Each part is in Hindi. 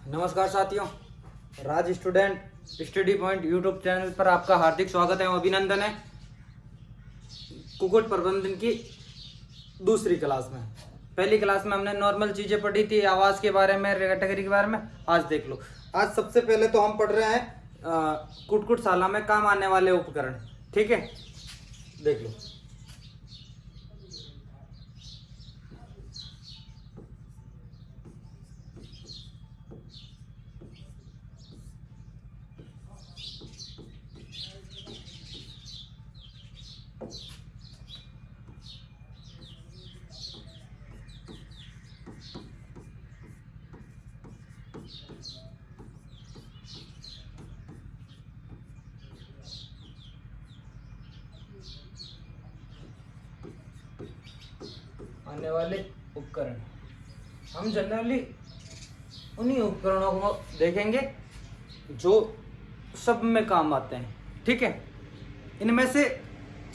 नमस्कार साथियों, Raj student study point YouTube channel पर आपका हार्दिक स्वागत है एवं अभिनंदन है। कुक्कुट प्रबंधन की दूसरी क्लास में पहली क्लास में हमने नॉर्मल चीजें पढ़ी थी, आवाज के बारे में, कैटेगरी के बारे में। आज देख लो। आज सबसे पहले तो हम पढ़ रहे हैं कुक्कुटशाला में काम आने वाले उपकरण। ठीक है, देख लो। आने वाले उपकरण, हम जनरली उन्हीं उपकरणों को देखेंगे जो सब में काम आते हैं। ठीक है, इनमें से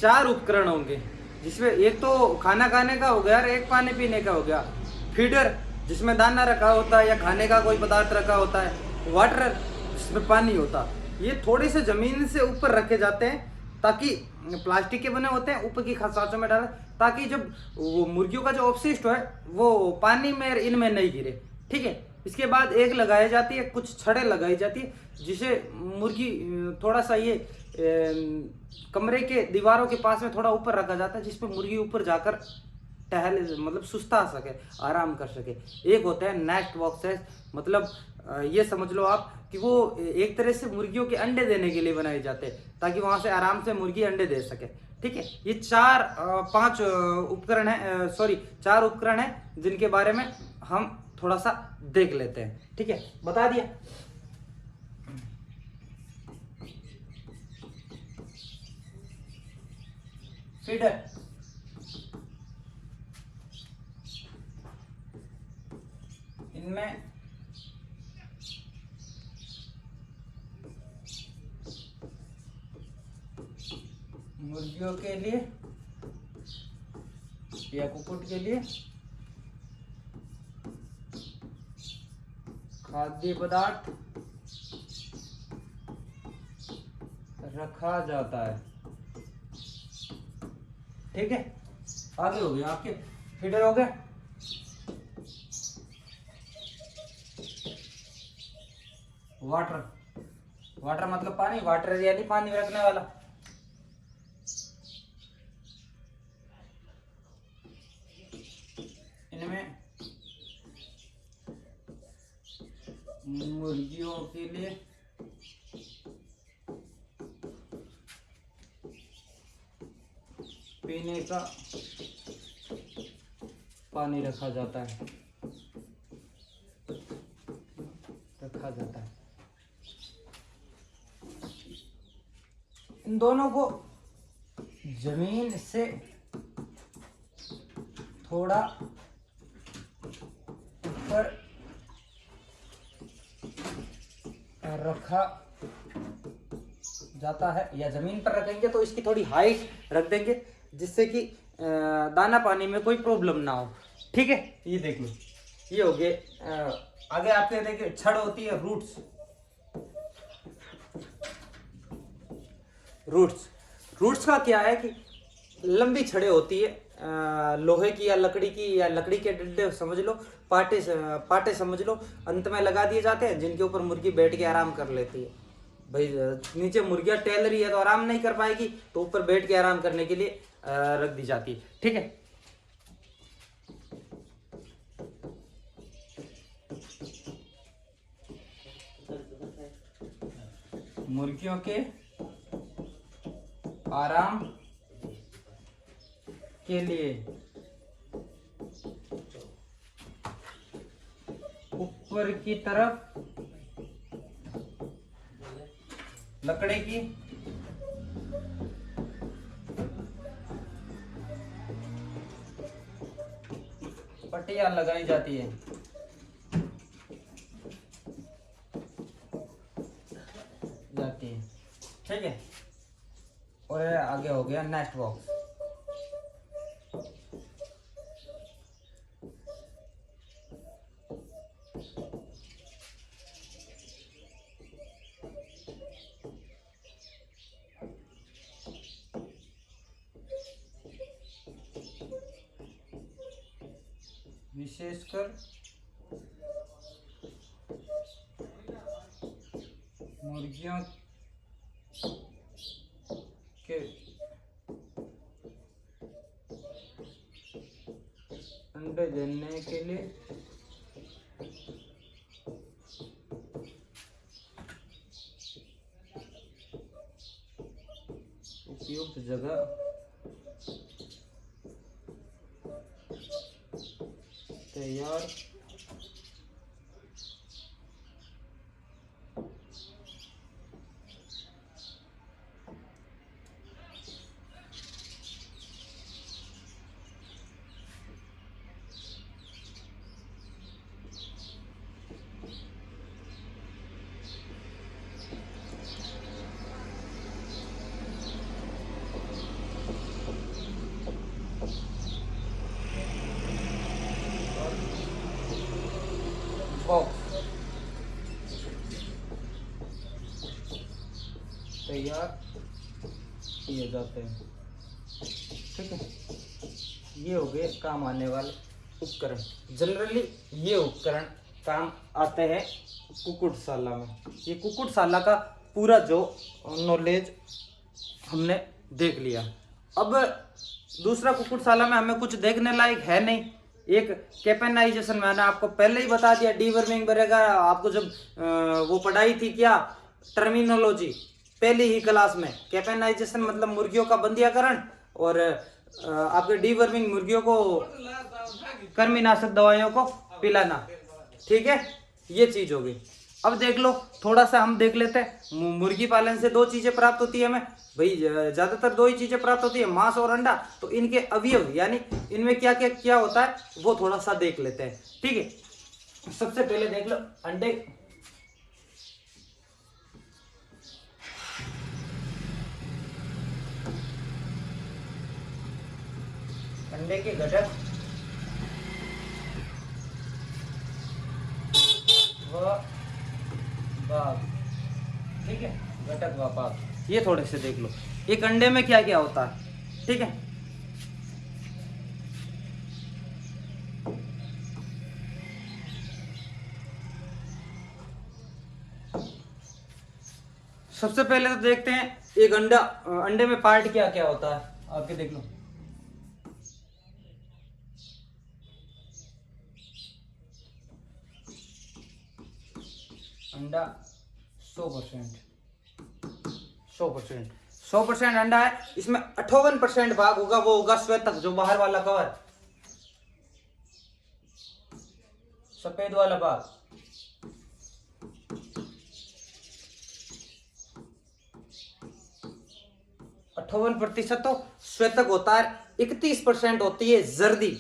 4 उपकरण होंगे, जिसमें एक तो खाना खाने का हो गया और एक पानी पीने का हो गया। फीडर, जिसमें दाना रखा होता है या खाने का कोई पदार्थ रखा होता है। वाटर, जिसमें पानी होता है। ये थोड़े से जमीन से ऊपर रखे जाते हैं ताकि प्लास्टिक के बने होते हैं, ऊपर की खांचों में डाले, ताकि जब वो मुर्गियों का जो अपशिष्ट है वो पानी में इनमें नहीं गिरे। ठीक है, इसके बाद एक लगाई जाती है, कुछ छड़ें लगाई जाती है, जिसे मुर्गी थोड़ा सा ये कमरे के दीवारों के पास में थोड़ा ऊपर रखा जाता है, जिसपे मुर्गी ऊपर जाकर टहल मतलब सुस्ता सके, आराम कर सके। एक होता है नेस्ट बॉक्स है, मतलब ये समझ लो आप कि वो एक तरह से मुर्गियों के अंडे देने के लिए बनाए जाते हैं, ताकि वहां से आराम से मुर्गी अंडे दे सके। ठीक है, ये 4-5 उपकरण है, सॉरी 4 उपकरण है, जिनके बारे में हम थोड़ा सा देख लेते हैं। ठीक है, बता दिया। फीडर, इनमें मुर्गियों के लिए या कुक्कुट के लिए खाद्य पदार्थ रखा जाता है। ठीक है, आगे हो गया आपके फीडर हो गए। वाटर, वाटर मतलब पानी, वाटर यानी पानी रखने वाला। इनमें मुर्गियों के लिए पीने का पानी रखा जाता है, इन दोनों को जमीन से थोड़ा ऊपर रखा जाता है, या जमीन पर रखेंगे तो इसकी थोड़ी हाइट रख देंगे, जिससे कि दाना पानी में कोई प्रॉब्लम ना हो। ठीक है, ये देख लो, ये हो गए। आगे आपके देखिए छड़ होती है, रूट्स। रूट्स का क्या है कि लंबी छड़ें होती है, लोहे की या लकड़ी की, या लकड़ी के डंडे समझ लो, पाटे समझ लो, अंत में लगा दिए जाते हैं, जिनके ऊपर मुर्गी बैठ के आराम कर लेती है। भाई नीचे मुर्गियां टहल रही है तो आराम नहीं कर पाएगी, तो ऊपर बैठ के आराम करने के लिए रख दी जाती है। ठीक है, मुर्गियों के आराम के लिए ऊपर की तरफ लकड़ी की पट्टियां लगाई जाती है। ठीक है, और आगे हो गया नेस्ट बॉक्स। विशेषकर मुर्गियों के अंडे देने के लिए उपयुक्त जगह तैयार बॉक्स तैयार किए जाते हैं। ठीक है, ये हो गए काम आने वाले उपकरण। जनरली ये उपकरण काम आते हैं कुक्कुटशाला में। ये कुक्कुटशाला का पूरा जो नॉलेज हमने देख लिया। अब दूसरा कुक्कुटशाला में हमें कुछ देखने लायक है नहीं। एक कैपेनाइजेशन मैंने आपको पहले ही बता दिया, डीवर्मिंग वगैरह आपको जब वो पढ़ाई थी क्या टर्मिनोलॉजी पहली ही क्लास में। कैपेनाइजेशन मतलब मुर्गियों का बंदियाकरण और आपके डीवर्मिंग मुर्गियों को कृमिनाशक दवाइयों को पिलाना। ठीक है, ये चीज होगी। अब देख लो, थोड़ा सा हम देख लेते हैं। मुर्गी पालन से दो चीजें प्राप्त होती है हमें भाई, ज्यादातर दो ही चीजें प्राप्त होती है, मांस और अंडा। तो इनके अवयव यानी इनमें क्या क्या क्या होता है वो थोड़ा सा देख लेते हैं। ठीक है, सबसे पहले देख लो अंडे। अंडे के घटक व भाग। ठीक है, घटक व भाग ये थोड़े से देख लो। एक अंडे में क्या क्या होता है। ठीक है, सबसे पहले तो देखते हैं एक अंडा, अंडे में पार्ट क्या क्या होता है आपके देख लो। अंडा 100% अंडा है। इसमें 58% भाग होगा, वो होगा श्वेतक, जो बाहर वाला कवर सफेद वाला भाग। 58% तो श्वेतक होता है, 31% होती है जर्दी।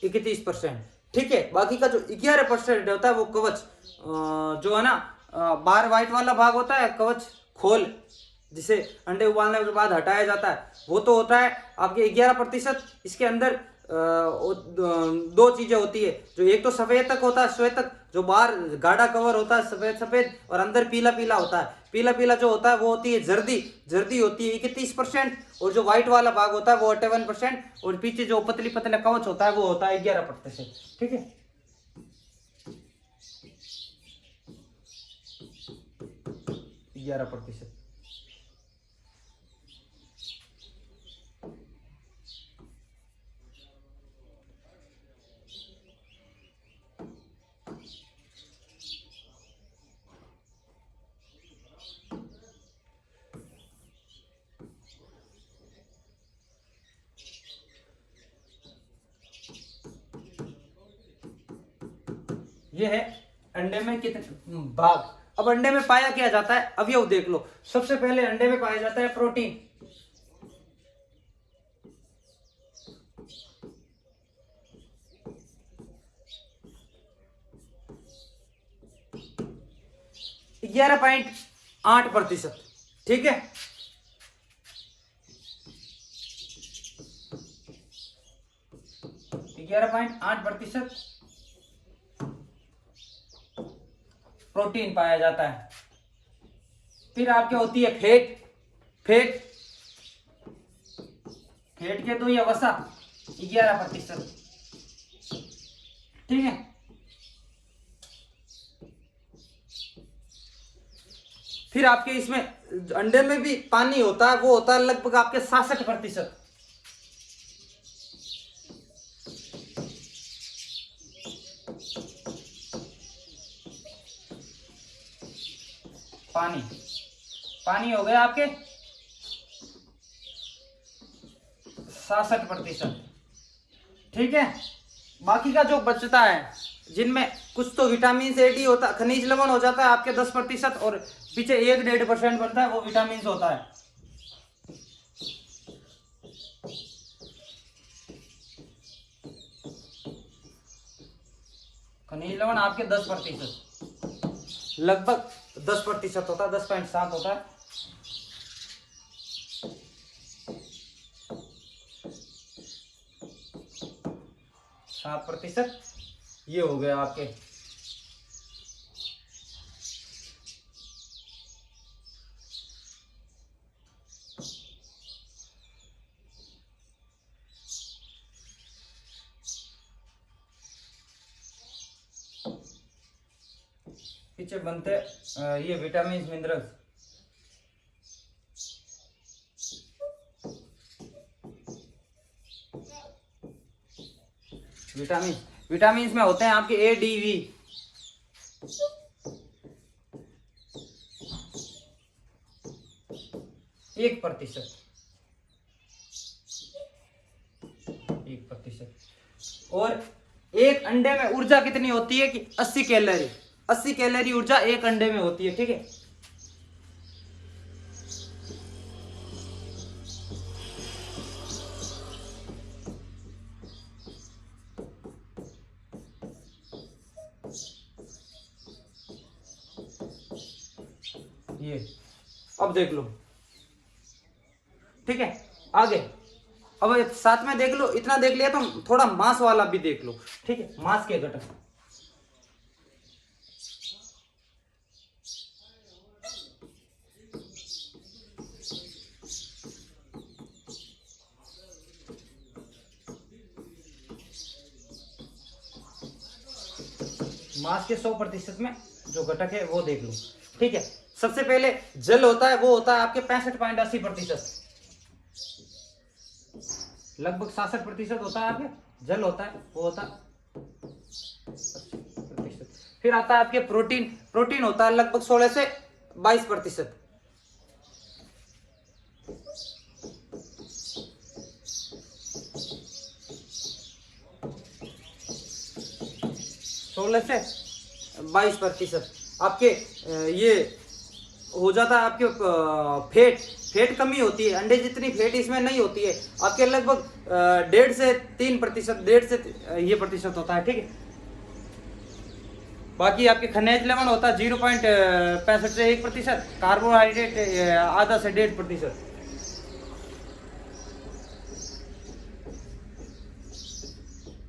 इकतीस परसेंट। ठीक है, बाकी का जो 11% होता है वो कवच, जो है ना बाहर व्हाइट वाला भाग होता है कवच खोल, जिसे अंडे उबालने के बाद हटाया जाता है, वो तो होता है आपके 11%। इसके अंदर दो चीजें होती है, जो एक तो सफेद तक होता है, श्वेतक जो बाहर गाढ़ा कवर होता है सफेद सफेद, और अंदर पीला पीला होता है। पीला पीला जो होता है वो होती है जर्दी। जर्दी होती है 31%, और जो व्हाइट वाला भाग होता है वो 58%, और पीछे जो पतली पतला कवच होता है वो होता है 11%। ठीक है, 11%। ये है अंडे में कितने भाग। अब अंडे में पाया क्या जाता है अवयव देख लो। सबसे पहले अंडे में पाया जाता है प्रोटीन। ग्यारह पॉइंट 8%। ठीक है, 11.8% प्रोटीन पाया जाता है। फिर आपके होती है फैट। फैट फैट के दो, या वसा 11%। ठीक है। फिर आपके इसमें अंडे में भी पानी होता है, वो होता है लगभग आपके 66%। पानी पानी हो गया आपके 66%। ठीक है। बाकी का जो बचता है, जिनमें कुछ तो विटामिन ए डी होता, खनिज लवण हो जाता है आपके 10%, और पीछे 1-1.5% बनता है वो विटामिन होता है। खनिज लवण आपके 10%, लगभग 10% होता है, 10.7 होता है। %7 ये हो गया आपके। पीछे बनते ये विटामिन मिनरल्स। विटामिन में होते हैं आपके ए डी वी। 1%। और एक अंडे में ऊर्जा कितनी होती है कि 80 कैलोरी। 80 कैलोरी ऊर्जा एक अंडे में होती है। ठीक है। ये अब देख लो। ठीक है। आगे अब साथ में देख लो, इतना देख लिया तो थोड़ा मांस वाला भी देख लो। ठीक है। मांस के घटक, मांस के 100% में जो घटक है वो देख लो। ठीक है। सबसे पहले जल होता है, वो होता है आपके 65.80%। लगभग 66% होता है आपके जल होता है, वो होता है 80%। फिर आता है आपके प्रोटीन। प्रोटीन होता है लगभग 16 से 22%। सोलह से 22% आपके ये हो जाता है। आपके फैट कमी होती है, अंडे जितनी फैट इसमें नहीं होती है। आपके लगभग 1.5 से 3%, 1.5 से ये प्रतिशत होता है। ठीक है। बाकी आपके खनिज लवण होता है 0.65 से 1%। कार्बोहाइड्रेट आधा से 1.5%।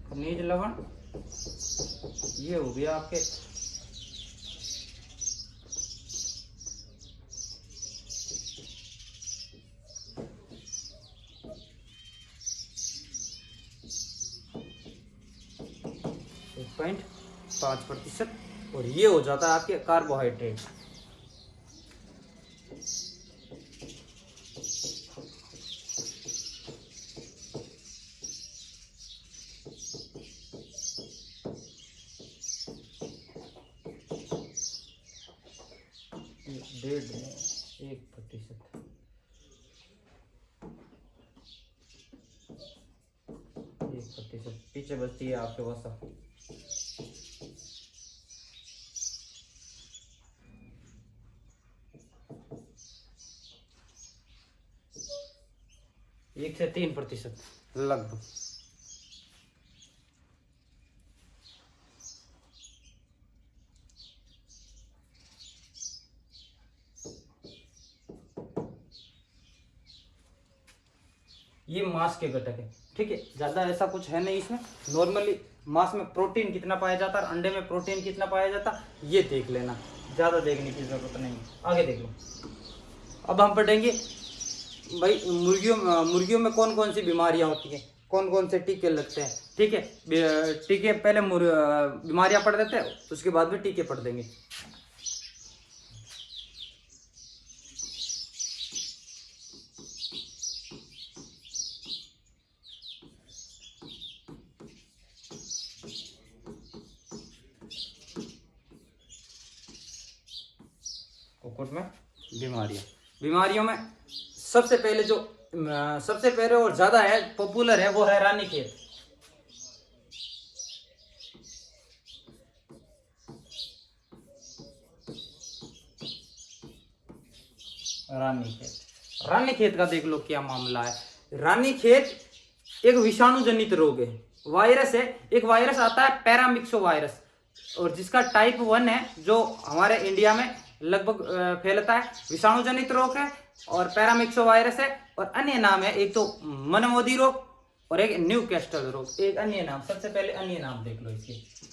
खनिज लवण ये हो गया आपके। पॉइंट 5%। और ये हो जाता है आपके कार्बोहाइड्रेट। डेढ़ 1%। पीछे बचती है आपके वसा। एक से 3% लगभग। ये मांस के घटक है। ठीक है, ज़्यादा ऐसा कुछ है नहीं इसमें। नॉर्मली मांस में प्रोटीन कितना पाया जाता है और अंडे में प्रोटीन कितना पाया जाता, ये देख लेना, ज़्यादा देखने की ज़रूरत नहीं। आगे देख लो। अब हम पढ़ेंगे भाई मुर्गियों में कौन कौन सी बीमारियां होती हैं, कौन कौन से टीके लगते हैं। ठीक है, टीके पहले बीमारियां पढ़ देते हैं, उसके बाद में टीके पढ़ देंगे। कुक्कुट में बीमारियों में सबसे पहले और ज्यादा है, पॉपुलर है, वो है रानीखेत। रानीखेत का देख लो क्या मामला है। रानीखेत एक विषाणु जनित रोग है, वायरस है। एक वायरस आता है पैरामिक्सो वायरस, और जिसका टाइप 1 है, जो हमारे इंडिया में लगभग फैलता है। विषाणु जनित रोग है और पैरामिक्सो वायरस है, और अन्य नाम है, एक तो मनमोदी रोग और एक न्यूकैस्टल रोग। एक अन्य नाम, सबसे पहले अन्य नाम देख लो इसके।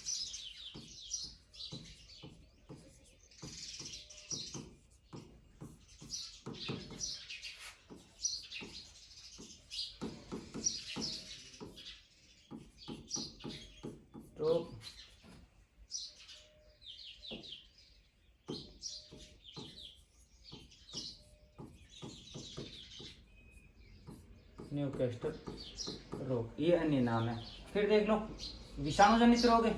तो न्यूकैस्टल रोग, ये अन्य नाम है। फिर देख लो विषाणु जनित रोग है।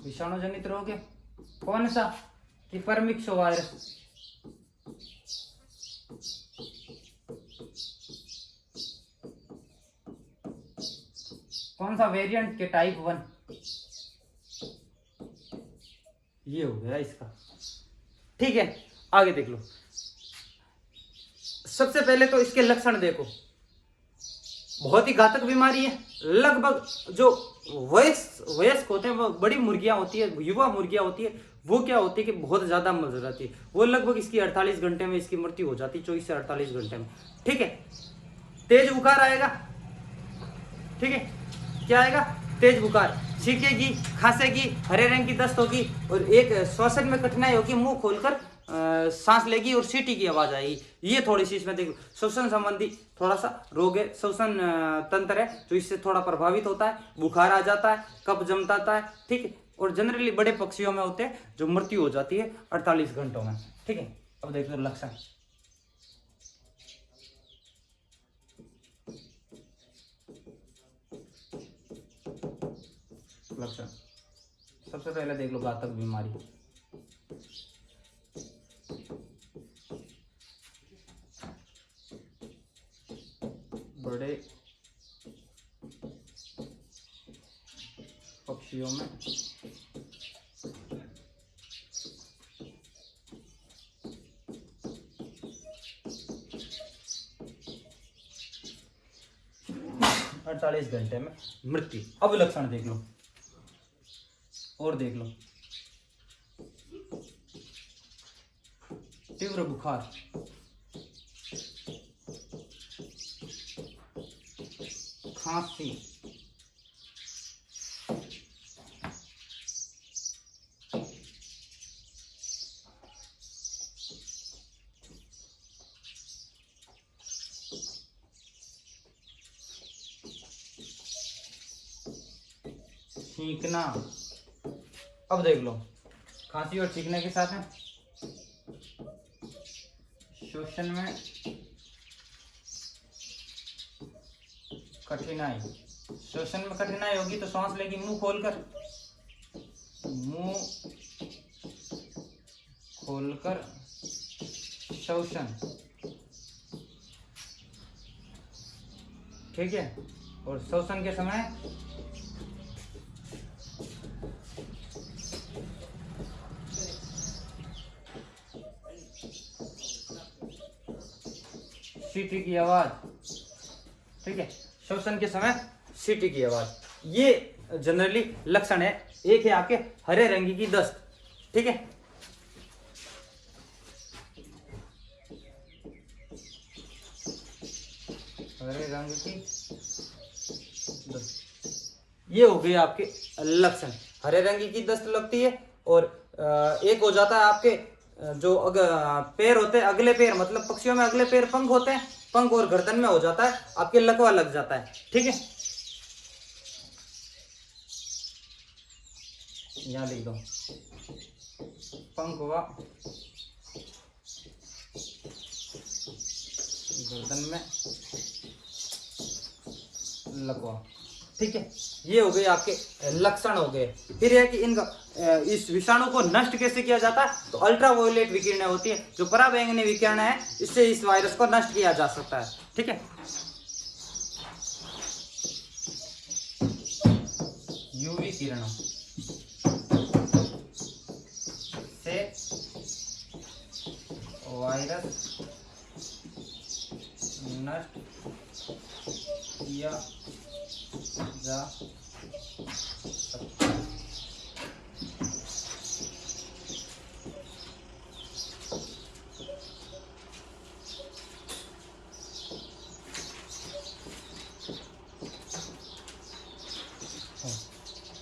विषाणु जनित रोग है कौन सा, कि परमिक्सो वायरस। कौन सा वेरिएंट के टाइप 1, ये हो गया इसका। ठीक है, आगे देख लो। सबसे पहले तो इसके लक्षण देखो, बहुत ही घातक बीमारी है। लगभग जो वयस्क होते हैं, वो बड़ी मुर्गियां होती है, युवा मुर्गियां होती है, वो क्या होती है कि बहुत ज्यादा मर जाती है। वो लगभग इसकी 48 घंटे में इसकी मृत्यु हो जाती है, 24 से 48 घंटे में। ठीक है, तेज बुखार आएगा। ठीक है, क्या आएगा, तेज बुखार, छींकेगी, खांसेगी, हरे रंग की दस्त होगी, और एक श्वसन में कठिनाई होगी, मुंह खोलकर सांस लेगी और सीटी की आवाज आएगी। ये थोड़ी सी इसमें देखो श्वसन संबंधी थोड़ा सा रोग है, श्वसन तंत्र है जो इससे थोड़ा प्रभावित होता है, बुखार आ जाता है, कफ जम जाता है। ठीक है, और जनरली बड़े पक्षियों में होते हैं जो मृत्यु हो जाती है 48 घंटों में। ठीक है, अब देखो लक्षण। सबसे पहले देख लो घातक बीमारी, बड़े पक्षियों में 48 घंटे में मृत्यु। अब लक्षण देख लो और देख लो, तीव्र बुखार, खांसी, छींकना। अब देख लो खांसी और छींकने के साथ में श्वसन में कठिनाई। श्वसन में कठिनाई होगी तो सांस लेगी मुंह खोलकर, श्वसन। ठीक है, और श्वसन के समय सीटी की आवाज। ठीक है, श्वसन के समय सीटी की आवाज, ये जनरली लक्षण है। एक है आपके हरे रंग की दस्त। ठीक है, हरे रंग की दस्त, ये हो गई आपके लक्षण। हरे रंग की दस्त लगती है और एक हो जाता है आपके जो पैर होते हैं, अगले पैर मतलब पक्षियों में अगले पैर पंख होते हैं, पंख और गर्दन में हो जाता है आपके लकवा लग जाता है। ठीक है, यहाँ लिख दो पंख हुआ गर्दन में लकवा। ठीक है, ये हो गए आपके लक्षण हो गए। फिर है कि इनका इस विषाणु को नष्ट कैसे किया जाता है, तो अल्ट्रावायोलेट विकिरणें होती है, जो पराबैंगनी विकिरण है, इससे इस वायरस को नष्ट किया जा सकता है। ठीक है, यूवी किरणों से वायरस नष्ट किया जा सकता है।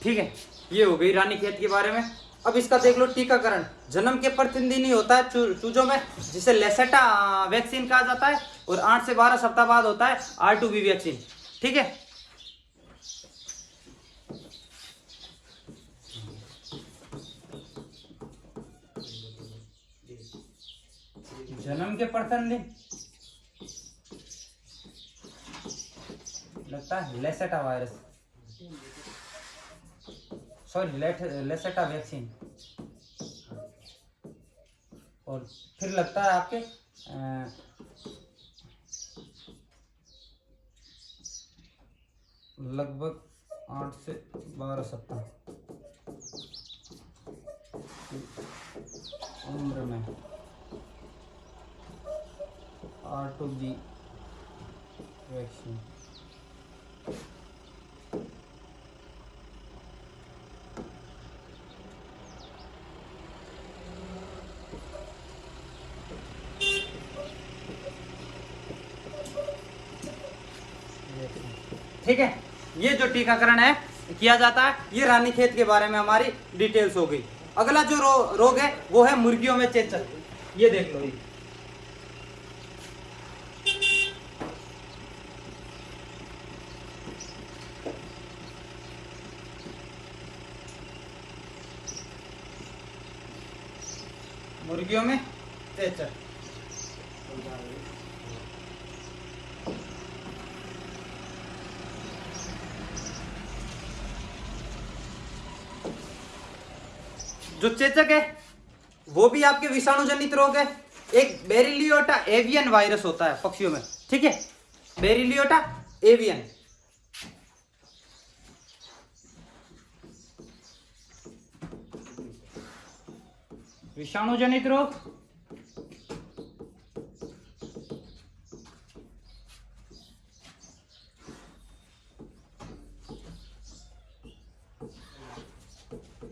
ठीक है, ये हो गई रानीखेत के बारे में। अब इसका देख लो टीकाकरण। जन्म के प्रथम दिन ही होता है चूजों में, जिसे लेसेटा वैक्सीन कहा जाता है, और 8 से 12 सप्ताह बाद होता है R2B वैक्सीन। ठीक है, जन्म के प्रथम दिन लगता है लेसेटा वायरस, सॉरी लेसेटा वैक्सीन, और फिर लगता है आपके लगभग 8 से 12 सप्ताह उम्र में R2B वैक्सीन। ठीक है, ये जो टीकाकरण है किया जाता है, ये रानीखेत के बारे में हमारी डिटेल्स हो गई। अगला जो रोग है वो है मुर्गियों में चेचक। ये देख लो, ये मुर्गियों में चेचक। जो चेचक है वो भी आपके विषाणु जनित रोग है। एक बेरिलियोटा एवियन वायरस होता है पक्षियों में। ठीक है, बेरिलियोटा एवियन, विषाणु जनित रोग।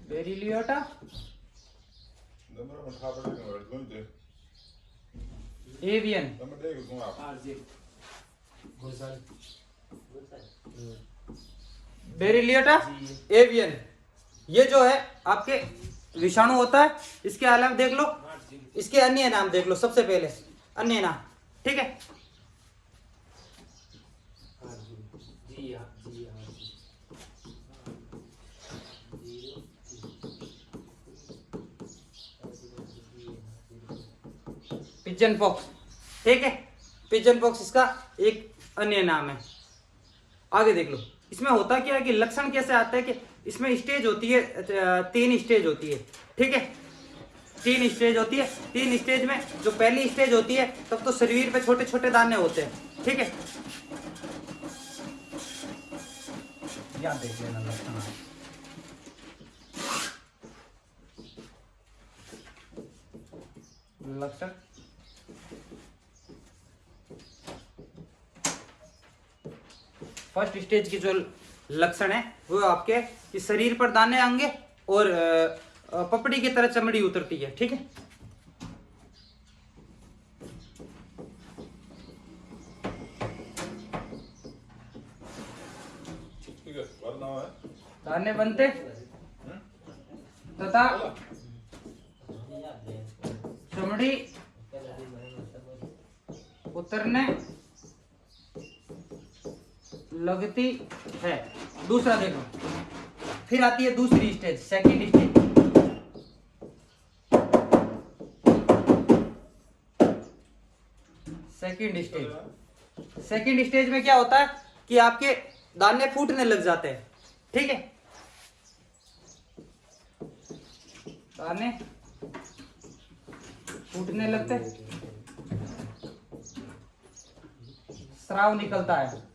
बेरिलियोटा एवियन, बेरिलियोटा एवियन, ये जो है आपके विषाणु होता है। इसके अलावा देख लो इसके अन्य नाम देख लो, सबसे पहले अन्य नाम। ठीक है, पिजन पॉक्स। ठीक है, पिजन पॉक्स इसका एक अन्य नाम है। आगे देख लो, इसमें होता क्या है कि लक्षण कैसे आता है कि इसमें स्टेज होती है, 3 स्टेज होती है। ठीक है, 3 स्टेज होती है। 3 स्टेज में जो पहली स्टेज होती है तब तो शरीर पे छोटे छोटे दाने होते हैं। ठीक है, याद देख लेना लक्षण। लक्षण फर्स्ट स्टेज की जो लक्षण है वो आपके कि शरीर पर दाने आएंगे और पपड़ी की तरह चमड़ी उतरती है। ठीक है, दाने बनते तथा चमड़ी उतरने लगती है। दूसरा देखो, फिर आती है दूसरी stage, second stage. Second stage में क्या होता है कि आपके दाने फूटने लग जाते हैं। ठीक है, दाने फूटने लगते, स्राव निकलता है।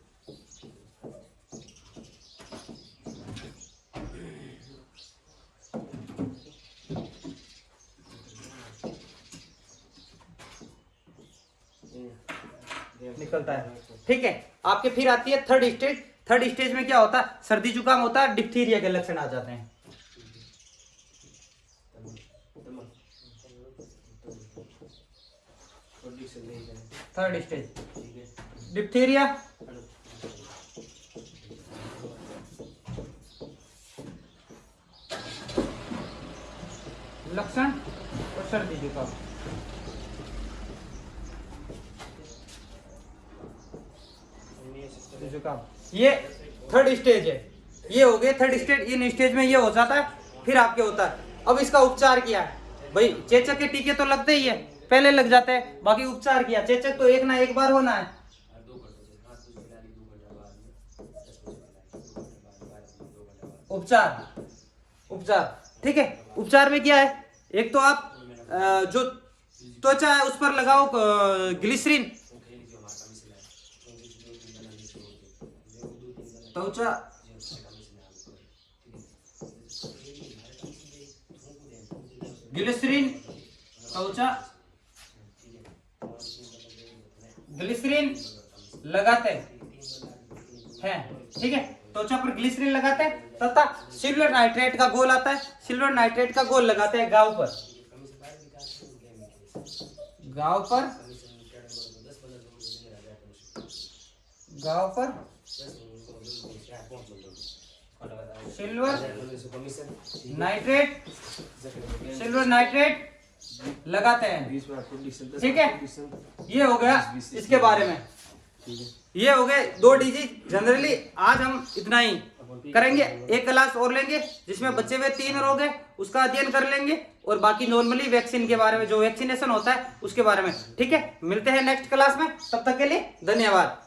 निकलता है। ठीक है, आपके फिर आती है थर्ड स्टेज। थर्ड स्टेज में क्या होता है, सर्दी जुकाम होता है, डिप्थीरिया के लक्षण आ जाते हैं। थर्ड स्टेज डिप्थीरिया, लक्षण और सर्दी जुकाम। जुकाम, ये थर्ड स्टेज है। ये हो गए थर्ड स्टेज। इन स्टेज में ये हो जाता है, फिर आपके होता है। अब इसका उपचार किया है भाई, चेचक के टीके तो लगते ही है, पहले लग जाते हैं, बाकी उपचार किया। चेचक तो एक ना एक बार होना है। उपचार ठीक है। उपचार में क्या है, एक तो आप जो त्वचा है उस पर लगाओ ग्लिसरीन। त्वचा ग्लिसरीन, त्वचा ग्लिसरीन लगाते हैं। ठीक है, त्वचा पर ग्लिसरीन लगाते हैं तथा सिल्वर नाइट्रेट का घोल आता है, सिल्वर नाइट्रेट का घोल लगाते हैं घाव पर। सिल्वर नाइट्रेट लगाते हैं। ठीक है, ये हो गया इसके बारे में। ये हो गए 2 डिजीज जनरली। आज हम इतना ही करेंगे, एक क्लास और लेंगे जिसमें बच्चे हुए 3 रोग है, उसका अध्ययन कर लेंगे, और बाकी नॉर्मली वैक्सीन के बारे में, जो वैक्सीनेशन होता है उसके बारे में। ठीक है, मिलते हैं नेक्स्ट क्लास में, तब तक के लिए धन्यवाद।